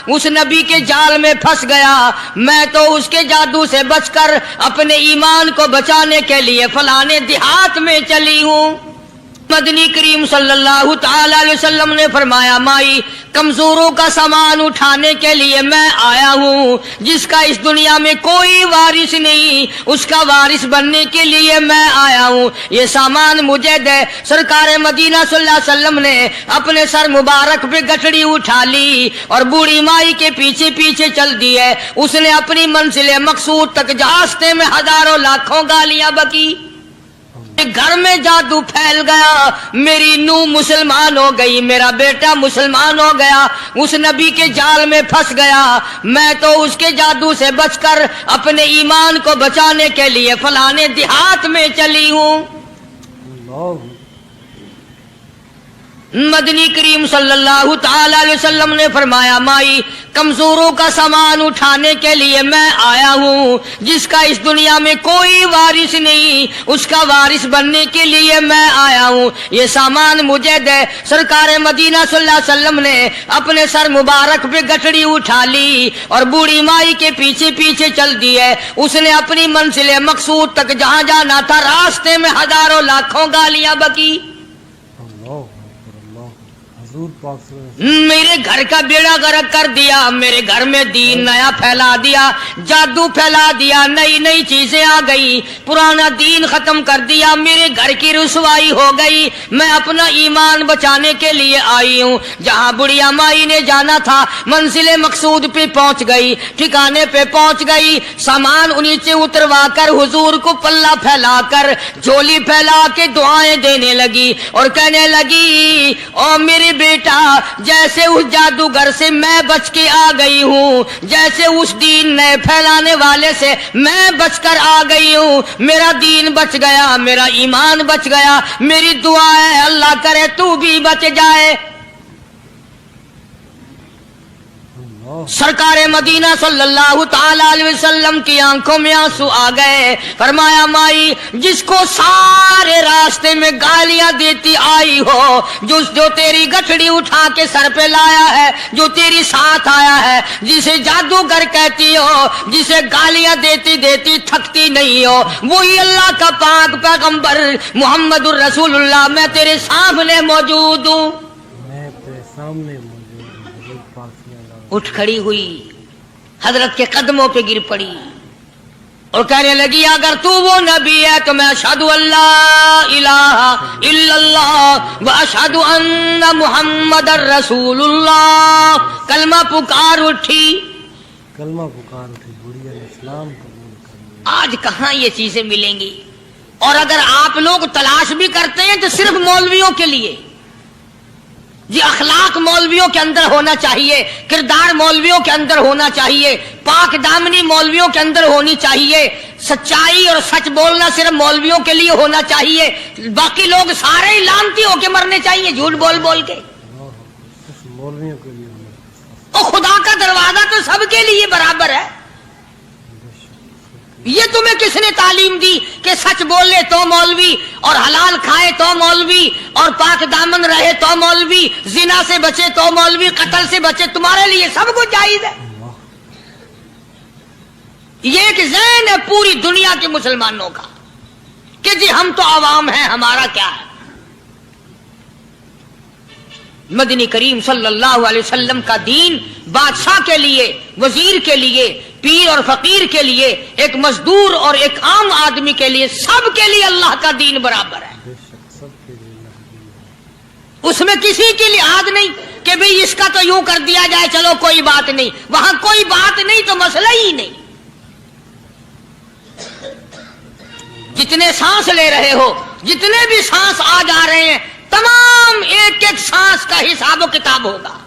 उस नबी के जाल में फंस गया। मैं तो उसके जादू से बचकर अपने ईमान को बचाने के लिए फलाने देहात में चली हूँ। मदनी करीम सल्लल्लाहु ताला अलैहि वसल्लम ने फरमाया, माई कमजोरों का सामान उठाने के लिए मैं आया हूँ, जिसका इस दुनिया में कोई वारिस नहीं, उसका वारिस बनने के लिए मैं आया हूँ। ये सामान मुझे दे। सरकार मदीना सल्लल्लाहु अलैहि वसल्लम ने अपने सर मुबारक पे गठड़ी उठा ली और बूढ़ी माई के पीछे पीछे चल दी है। उसने अपनी मंजिल मकसूद तक रास्ते में हजारों लाखों गालियां बकी। घर में जादू फैल गया, मेरी नूह मुसलमान हो गई, मेरा बेटा मुसलमान हो गया, उस नबी के जाल में फंस गया। मैं तो उसके जादू से बचकर अपने ईमान को बचाने के लिए फलाने देहात में चली हूँ। मदनी करीम सल्लल्लाहु ताला अलैहि वसल्लम ने फरमाया, माई कमजोरों का सामान उठाने के लिए मैं आया हूँ, जिसका इस दुनिया में कोई वारिस नहीं, उसका वारिस बनने के लिए मैं आया हूँ। ये सामान मुझे दे। सरकार मदीना सल्लल्लाहु अलैहि वसल्लम ने अपने सर मुबारक पे गठड़ी उठा ली और बूढ़ी माई के पीछे पीछे चल दी है। उसने अपनी मंजिल मकसूद तक जहाँ जाना था, रास्ते में हजारों लाखों गालियां बकी। मेरे घर का बेड़ा गर्क कर दिया, मेरे घर में दीन नया फैला दिया, जादू फैला दिया, नई नई चीजें आ गई, पुराना दीन खत्म कर दिया, मेरे घर की रुसवाई हो गई। मैं अपना ईमान बचाने के लिए आई हूँ। जहाँ बुढ़िया माई ने जाना था, मंजिल मकसूद पे पहुँच गई, ठिकाने पे पहुँच गई। सामान नीचे उतरवा कर हुजूर को पल्ला फैलाकर झोली फैला के दुआएं देने लगी और कहने लगी, ओ मेरे बेटा, जैसे उस जादूगर से मैं बच के आ गई हूँ, जैसे उस दीन नए फैलाने वाले से मैं बचकर आ गई हूँ, मेरा दीन बच गया, मेरा ईमान बच गया। मेरी दुआ है अल्लाह करे तू भी बच जाए। सरकार मदीना सल्लल्लाहु ताला अलैहि वसल्लम की आंखों में आंसू आ गए। फरमाया, माई जिसको सारे रास्ते में गालियां देती आई हो, जो तेरी गठड़ी उठा के सर पे लाया है, जो तेरी साथ आया है, जिसे जादूगर कहती हो, जिसे गालियां देती देती थकती नहीं हो, वही अल्लाह का पाक पैगंबर मुहम्मदुर रसूलुल्लाह, मैं तेरे सामने मौजूद हूँ। मैं तेरे सामने उठ खड़ी हुई, हजरत के कदमों पे गिर पड़ी और कहने लगी, अगर तू वो नबी है तो मैं अशहदु अल्ला इलाहा इल्लल्लाह व अशहदु अन्ना मुहम्मदर रसूलुल्लाह। कलमा पुकार उठी, बुढ़िया ने इस्लाम कबूल कर लिया। आज कहाँ ये चीजें मिलेंगी? और अगर आप लोग तलाश भी करते हैं तो सिर्फ मौलवियों के लिए। ये अखलाक मौलवियों के अंदर होना चाहिए, किरदार मौलवियों के अंदर होना चाहिए, पाक दामनी मौलवियों के अंदर होनी चाहिए, सच्चाई और सच बोलना सिर्फ मौलवियों के लिए होना चाहिए। बाकी लोग सारे ही लानती होके मरने चाहिए झूठ बोल बोल के। मौलवियों के लिए और खुदा का दरवाजा तो सबके लिए बराबर है। ये तुम्हें किसने तालीम दी कि सच बोले तो मौलवी, और हलाल खाए तो मौलवी, और पाक दामन रहे तो मौलवी, जिना से बचे तो मौलवी, कत्ल से बचे? तुम्हारे लिए सब कुछ जायज है। ये एक ज़हन है पूरी दुनिया के मुसलमानों का कि जी हम तो आवाम हैं, हमारा क्या है। मदनी करीम सल्लल्लाहु अलैहि वसल्लम का दीन बादशाह के लिए, वजीर के लिए, पीर और फकीर के लिए, एक मजदूर और एक आम आदमी के लिए, सब के लिए अल्लाह का दीन बराबर है। उसमें किसी की लिहाज नहीं कि भाई इसका तो यूं कर दिया जाए, चलो कोई बात नहीं। वहां कोई बात नहीं तो मसला ही नहीं। जितने सांस ले रहे हो, जितने भी सांस आ जा रहे हैं, तमाम एक एक सांस का हिसाब किताब होगा।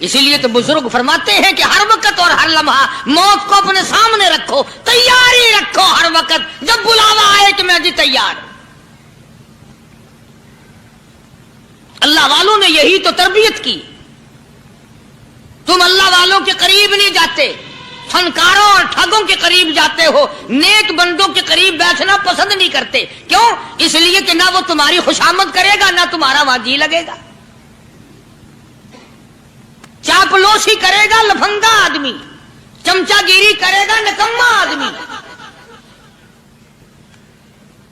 इसीलिए तो बुजुर्ग फरमाते हैं कि हर वक्त और हर लम्हा मौत को अपने सामने रखो, तैयारी रखो हर वक्त, जब बुलावा आए कि मैं जी तैयार। अल्लाह वालों ने यही तो तरबियत की। तुम अल्लाह वालों के करीब नहीं जाते, फनकारों और ठगों के करीब जाते हो, नेक बंदों के करीब बैठना पसंद नहीं करते। क्यों? इसलिए कि ना वो तुम्हारी खुशामद करेगा, ना तुम्हारा वहां जी लगेगा। चापलूसी करेगा लफंगा आदमी, चमचागिरी करेगा निकम्मा आदमी।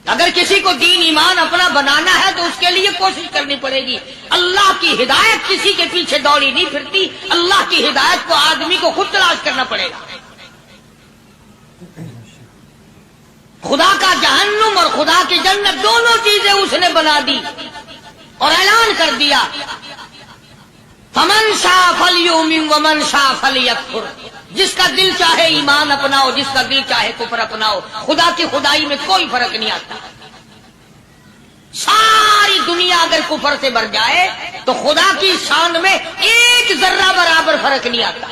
अगर किसी को दीन ईमान अपना बनाना है तो उसके लिए कोशिश करनी पड़ेगी। अल्लाह की हिदायत किसी के पीछे दौड़ी नहीं फिरती, अल्लाह की हिदायत को आदमी को खुद तलाश करना पड़ेगा। खुदा का जहन्नुम और खुदा की जन्नत दोनों चीजें उसने बना दी और ऐलान कर दिया, फमन शाह फलयुमिन वमन शाह फलयकफुर। जिसका दिल चाहे ईमान अपनाओ, जिसका दिल चाहे कुफर अपनाओ। खुदा की खुदाई में कोई फर्क नहीं आता। सारी दुनिया अगर कुफर से भर जाए तो खुदा की शान में एक जर्रा बराबर फर्क नहीं आता।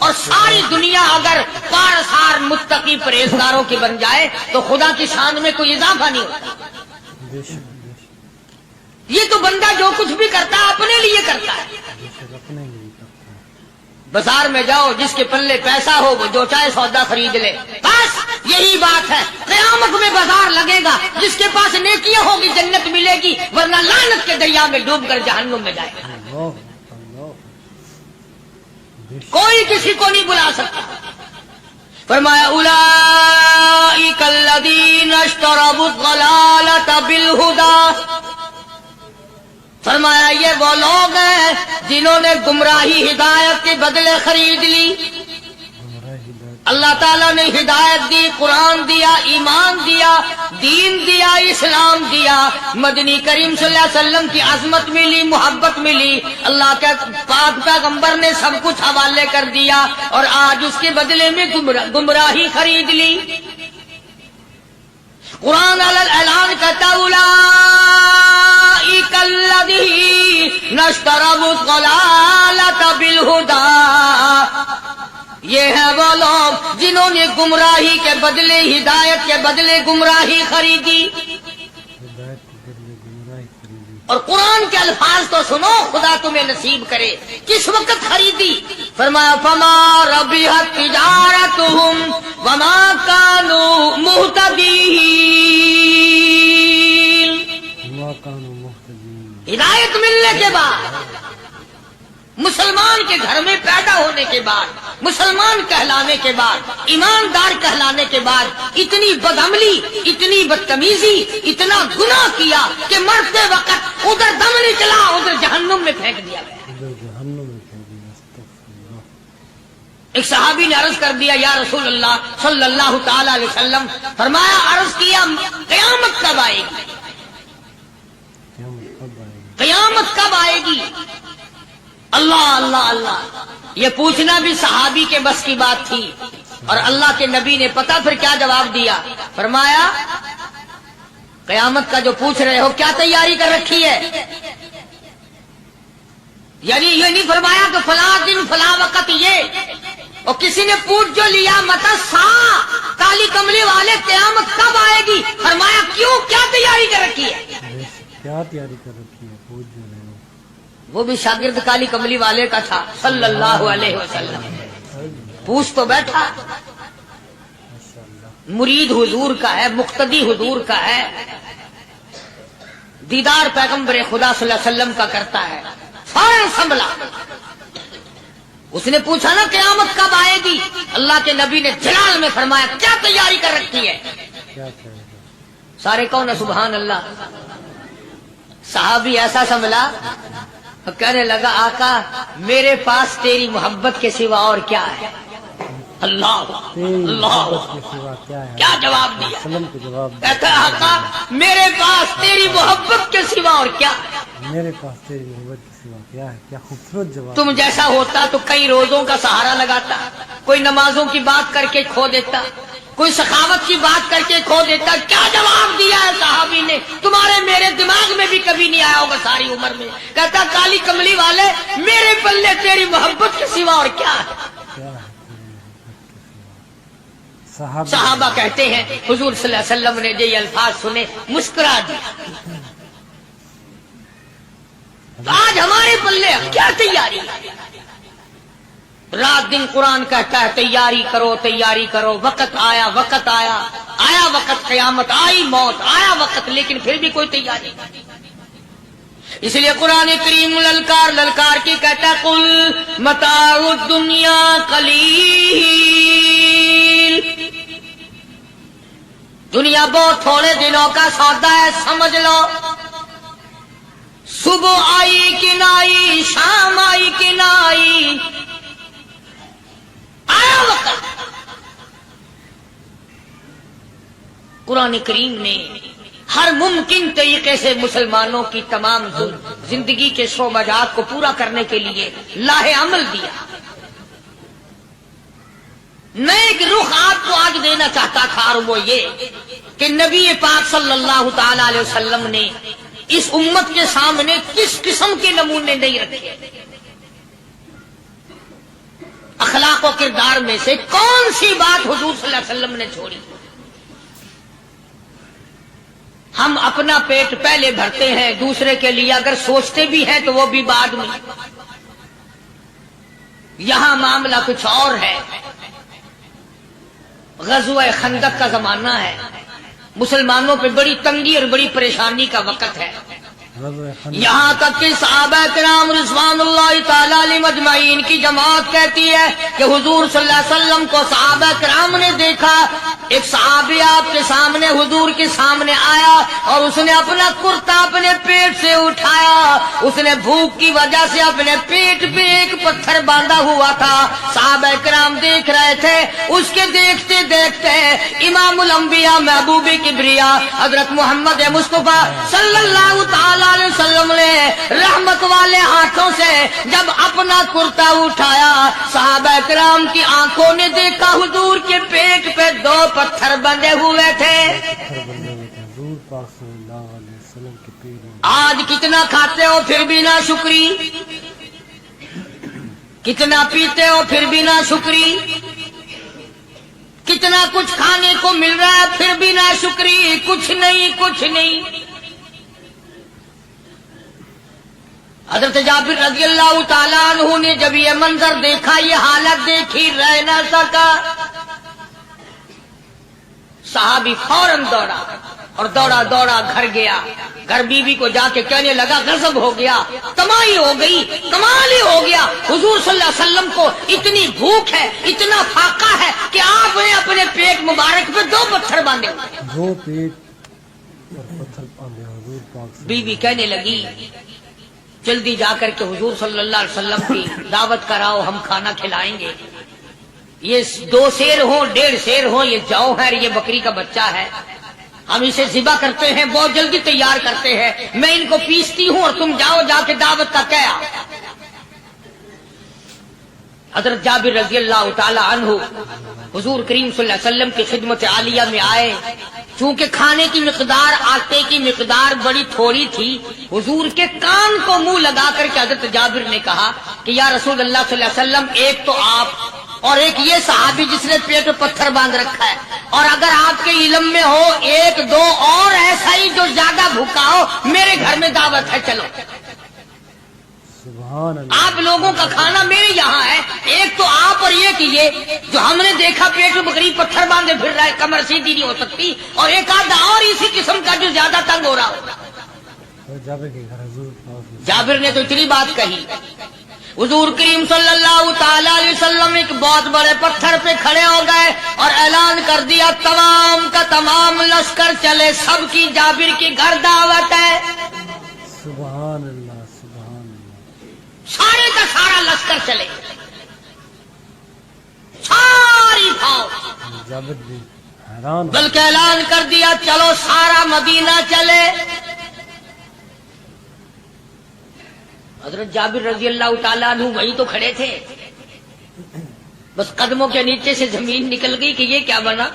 और सारी दुनिया अगर पारसार मुत्तकी परहेजगारों की बन जाए तो खुदा की शान में कोई इजाफा नहीं होता। ये तो बंदा जो कुछ भी करता है अपने लिए करता है। अपने लिए करता है। बाजार में जाओ, जिसके पल्ले पैसा हो वो जो चाहे सौदा खरीद ले, बस यही बात है। क़यामत में बाजार लगेगा, जिसके पास नेकियां होगी जन्नत मिलेगी, वरना लानत के दरिया में डूब कर जहन्नुम में जाएगा। कोई किसी को नहीं बुला सकता। फरमाया उलाइका अल्लज़ीना इश्तरबु ज़लालत बिलहुदा। फरमाया ये वो लोग हैं जिन्होंने गुमराही हिदायत के बदले खरीद ली। अल्लाह ताला ने हिदायत दी, कुरान दिया, ईमान दिया, दीन दिया, इस्लाम दिया, मदनी करीम सल्लल्लाहु अलैहि वसल्लम की अजमत मिली, मोहब्बत मिली, अल्लाह के पाक पैगंबर ने सब कुछ हवाले कर दिया और आज उसके बदले में गुमराही खरीद ली। कुरान ऐलान करता उलाइका अल्लज़ीना इश्तरबु ज़लालत बिलहुदा। ये है वो लोग जिन्होंने गुमराही के बदले हिदायत के बदले गुमराही खरीदी। और कुरान के अल्फाज तो सुनो, खुदा तुम्हें नसीब करे। किस वक्त खरीदी? फरमाया फमा रबिहत तिजारतुहुम वमा कानू मुहतदीन। हिदायत मिलने के बाद, मुसलमान के घर में पैदा होने के बाद, मुसलमान कहलाने के बाद, ईमानदार कहलाने के बाद इतनी बदअमली, इतनी बदतमीजी, इतना गुनाह किया कि मरते वक्त उधर दम नहीं चला, उधर जहन्नुम में फेंक दिया गया। एक सहाबी ने अर्ज कर दिया, या रसूल अल्लाह सल्लल्लाहु ताला अलैहि वसल्लम। फरमाया, अर्ज किया, क़यामत कब आएगी? क़यामत कब आएगी? अल्लाह अल्लाह अल्लाह। ये पूछना भी सहाबी के बस की बात थी। और अल्लाह के नबी ने पता फिर क्या जवाब दिया? फरमाया, क़यामत का जो पूछ रहे हो क्या तैयारी कर रखी है? यानी ये नहीं फरमाया कि फला दिन फला वक़्त ये, और किसी ने पूछ जो लिया मता सा काली कमली वाले क़यामत कब आएगी? फरमाया क्यों, क्या तैयारी कर रखी है? क्या तैयारी कर रखी है? पूछ जो रहे हो। वो भी शागिर्द काली कमली वाले का था सल्लल्लाहु अलैहि वसल्लम। पूछ तो बैठा, मुरीद हुजूर का है, मुक्तदी हुजूर का है, दीदार पैगंबर खुदा सल्लल्लाहु अलैहि वसल्लम का करता है। फौरन संभला, उसने पूछा ना क़यामत कब आएगी? अल्लाह के नबी ने जलाल में फरमाया, क्या तैयारी कर रखी है? क्या सारे कौन है सुभान अल्लाह। साहबी ऐसा संभला, कहने लगा, आका मेरे पास तेरी मोहब्बत के सिवा और क्या है? अल्लाह अल्लाह, क्या जवाब दिया? कहता आका मेरे पास तेरी मोहब्बत के सिवा और क्या है? मेरे पास तेरी मोहब्बत के सिवा क्या है? क्या खूबसूरत जवाब। तुम जैसा होता तो कई रोजों का सहारा लगाता, कोई नमाजों की बात करके खो देता, कोई सखावत की बात करके खो देता। क्या जवाब दिया है साहबी ने? तुम्हारे मेरे दिमाग में भी कभी नहीं आया होगा सारी उम्र में। कहता काली कमली वाले मेरे पल्ले तेरी मोहब्बत के सिवा और क्या है? सहाबा कहते हैं हुजूर सल्लल्लाहु अलैहि वसल्लम ने ये अल्फाज सुने, मुस्कुरा दिया। आज हमारे पल्ले क्या तैयारी है? रात दिन कुरान कहता है तैयारी करो, तैयारी करो। वक्त आया, वक्त आया, आया वक्त, क़यामत आई, मौत आया वक्त, लेकिन फिर भी कोई तैयारी नहीं। اس لیے قرآن کریم للکار للکار کی کہتا ہے قل متاع الدنیا قلیل، دنیا بہت تھوڑے دنوں کا سودا ہے، سمجھ لو، صبح آئی کہ نہ آئی، شام آئی کہ نہ آئی، آیا وقت۔ قرآن کریم نے ہر ممکن طریقے سے مسلمانوں کی تمام زندگی کے شعبات کو پورا کرنے کے لیے لاہ عمل دیا۔ میں ایک رخ آپ کو آج دینا چاہتا تھا، اور وہ یہ کہ نبی پاک صلی اللہ تعالی علیہ وسلم نے اس امت کے سامنے کس قسم کے نمونے نہیں رکھے، اخلاق و کردار میں سے کون سی بات حضور صلی اللہ علیہ وسلم نے چھوڑی۔ ہم اپنا پیٹ پہلے بھرتے ہیں، دوسرے کے لیے اگر سوچتے بھی ہیں تو وہ بھی بعد میں۔ یہاں معاملہ کچھ اور ہے، غزوہ خندق کا زمانہ ہے، مسلمانوں پہ بڑی تنگی اور بڑی پریشانی کا وقت ہے، یہاں تک کہ صحابہ کرام رضوان اللہ تعالی علیہم اجمعین کی جماعت کہتی ہے کہ حضور صلی اللہ علیہ وسلم کو صحابہ کرام نے دیکھا، ایک صحابی آپ کے سامنے حضور کے سامنے آیا اور اس نے اپنا کرتا اپنے پیٹ سے اٹھایا، اس نے بھوک کی وجہ سے اپنے پیٹ پہ ایک پتھر باندھا ہوا تھا، صحابہ کرام دیکھ رہے تھے، اس کے دیکھتے دیکھتے امام الانبیاء محبوب کبریا حضرت محمد مصطفیٰ صلی اللہ تعالی علیہ وسلم نے رحمت والے ہاتھوں سے جب اپنا کرتا اٹھایا، صحابہ کرام کی آنکھوں نے دیکھا حضور کے پیٹ پہ 2 پتھر بندھے ہوئے تھے۔ آج کتنا کھاتے ہو پھر بھی نہ شکری، کتنا پیتے ہو پھر بھی نہ شکری، کتنا کچھ کھانے کو مل رہا ہے پھر بھی نہ شکری، کچھ نہیں کچھ نہیں۔ حضرت جابر رضی اللہ تعالیٰ عنہ نے جب یہ منظر دیکھا، یہ حالت دیکھی، رہ نہ سکا، صحابی فوراً دوڑا اور دوڑا دوڑا گھر گیا، گھر بیوی کو جا کے کہنے لگا غضب ہو گیا، تمائی ہو گئی، کمال ہی ہو گیا، حضور صلی اللہ علیہ وسلم کو اتنی بھوک ہے، اتنا فاقہ ہے کہ آپ نے اپنے پیٹ مبارک پہ 2 پتھر باندھے ہوئے۔ 2 پیٹ اور پتھر باندھے حضور پاک۔ بیوی کہنے لگی جلدی جا کر کے حضور صلی اللہ علیہ وسلم کی دعوت کراؤ، ہم کھانا کھلائیں گے، یہ 2 شیر ہوں 1.5 شیر ہوں، یہ جو ہے یہ بکری کا بچہ ہے، ہم اسے ذبح کرتے ہیں، بہت جلدی تیار کرتے ہیں، میں ان کو پیستی ہوں اور تم جاؤ جا کے دعوت کا کیا۔ حضرت جابر رضی اللہ تعالی عنہ حضور کریم صلی اللہ علیہ وسلم کی خدمت عالیہ میں آئے، چونکہ کھانے کی مقدار، آٹے کی مقدار بڑی تھوڑی تھی، حضور کے کان کو منہ لگا کر کے حضرت جابر نے کہا کہ یا رسول اللہ صلی اللہ علیہ وسلم، ایک تو آپ اور ایک یہ صحابی جس نے پیٹ پہ پتھر باندھ رکھا ہے، اور اگر آپ کے علم میں ہو 1-2 اور ایسا ہی جو زیادہ بھوکا ہو، میرے گھر میں دعوت ہے، چلو۔ آپ لوگوں کا کھانا میرے یہاں ہے، ایک تو آپ اور ایک یہ جو ہم نے دیکھا پیٹ میں بکری پتھر باندھے پھر رہا ہے، کمر سیدھی نہیں ہو سکتی، اور ایک آدھا اور اسی قسم کا جو زیادہ تنگ ہو رہا ہو۔ جابر نے تو اتنی بات کہی، حضور کریم صلی اللہ تعالی علیہ وسلم ایک بہت بڑے پتھر پہ کھڑے ہو گئے اور اعلان کر دیا تمام کا تمام لشکر چلے، سب کی جابر کی گھر دعوت ہے۔ سبحان اللہ سبحان اللہ۔ سارے کا سارا لشکر چلے، ساری فوج، جابر بھی حیران، بلکہ اعلان کر دیا چلو سارا مدینہ چلے۔ حضرت جابر رضی اللہ تعالیٰ عنہ وہی تو کھڑے تھے، بس قدموں کے نیچے سے زمین نکل گئی کہ یہ کیا بنا۔